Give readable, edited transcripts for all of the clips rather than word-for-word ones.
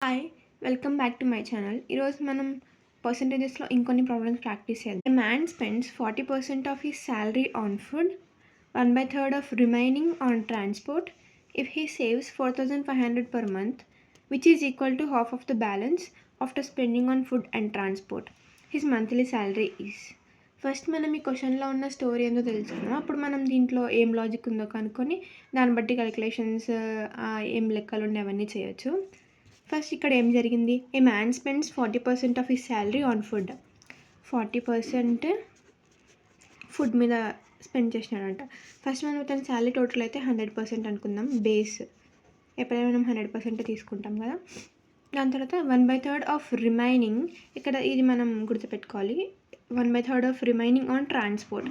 Hi! Welcome back to my channel. ఈరోజు మనం పర్సెంటేజెస్‌లో ఇంకొన్ని ప్రాబ్లమ్స్ ప్రాక్టీస్ చేద్దాం. A man spends 40% of his salary on food, 1/3 of remaining on transport. If he saves 4,500 per month, which is equal to half of the balance after spending on food and transport. His monthly salary is. First మనం ఈ క్వెషన్‌లో ఉన్న story ఏందో తెలుసుకుందాం. అప్పుడు మనం దీంట్లో ఏం logic ఉందో కనుక్కొని దాన్ని బట్టి క్యాలిక్యులేషన్స్ ఏం లెక్కలున్నాయి అవన్నీ చేయొచ్చు. ఫస్ట్ ఇక్కడ ఏం జరిగింది? ఏ man spends 40% of his salary on food. 40% food మీద స్పెండ్ చేసినాడంట. ఫస్ట్ మనం తన శాలరీ టోటల్ అయితే 100% అనుకుందాం బేస్. ఎప్పుడైనా మనం 100% తీసుకుంటాం కదా. దాని తర్వాత 1/3 ఆఫ్ రిమైనింగ్, ఇక్కడ ఇది మనం గుర్తుపెట్టుకోవాలి. 1/3 of remaining on transport.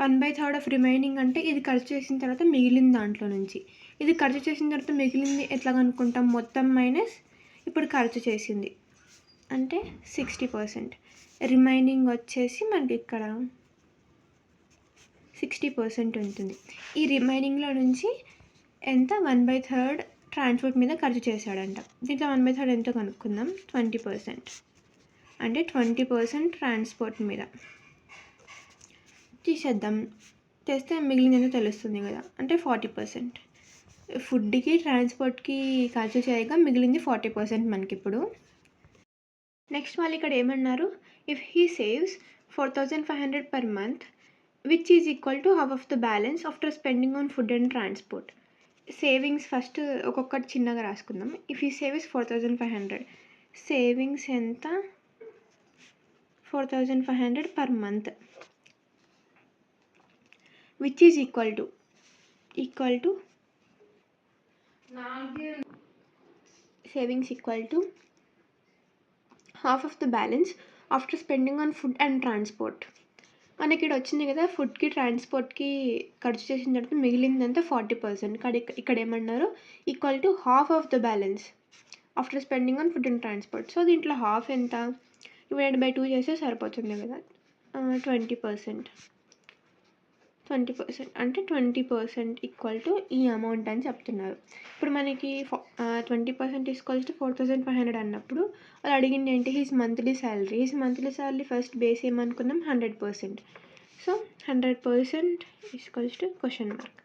1/3 of remaining అంటే ఇది ఖర్చు చేసిన తర్వాత మిగిలిన దాంట్లో నుంచి. ఇది ఖర్చు చేసిన తర్వాత మిగిలింది ఎట్లా కనుక్కుంటాం? మొత్తం మైనస్ ఇప్పుడు ఖర్చు చేసింది అంటే 60%. రిమైనింగ్ వచ్చేసి మనకి ఇక్కడ 60% ఉంటుంది. ఈ రిమైనింగ్లో నుంచి ఎంత 1/3 ట్రాన్స్పోర్ట్ మీద ఖర్చు చేశాడంట. దీంట్లో 1/3 ఎంతో కనుక్కుందాం. 20%. అంటే 20% ట్రాన్స్పోర్ట్ మీద తీసేద్దాం. చేస్తే మిగిలింది ఏంటో తెలుస్తుంది కదా. అంటే 40%. ఫుడ్కి ట్రాన్స్పోర్ట్కి ఖర్చు చేయగా మిగిలింది 40% మనకి ఇప్పుడు. నెక్స్ట్ వాళ్ళు ఇక్కడ ఏమన్నారు? If he saves 4,500 per month, which is equal to half of the balance after spending on food and transport. Savings first ఒక్కొక్కటి చిన్నగా రాసుకుందాం. ఇఫ్ హీ సేవ్స్ 4,500, సేవింగ్స్ ఎంత? 4,500 per month, which is equal to savings equal to half of the balance after spending on food and transport. మనకి ఇక్కడ వచ్చింది కదా, ఫుడ్కి ట్రాన్స్పోర్ట్కి ఖర్చు చేసిన తర్వాత మిగిలిందంతా 40%. ఇక్కడ ఏమన్నారు? Equal to half of the balance after spending on food and transport. So దీంట్లో హాఫ్ ఎంత? డివైడెడ్ బై 2 చేస్తే సరిపోతుంది కదా. 20%. అంటే 20% ఈక్వల్ టు ఈ అమౌంట్ అని చెప్తున్నారు. ఇప్పుడు మనకి 20% ఈక్వల్స్ టు 4,500 అన్నప్పుడు వాళ్ళు అడిగింది ఏంటి? His monthly salary first base ఏమనుకుందాం? 100%. So 100% equals to question mark.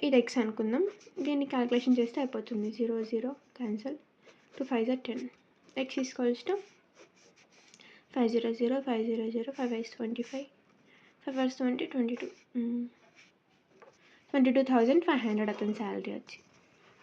ఇది ఎక్స్ అనుకుందాం. దీన్ని క్యాలిక్యులేషన్ చేస్తే అయిపోతుంది. 0 0 క్యాన్సల్. 2 5 10. ఎక్స్ ఈక్వల్స్ టు 500 500 5 5 25 5 20 22 22,500 అతని శాలరీ వచ్చి.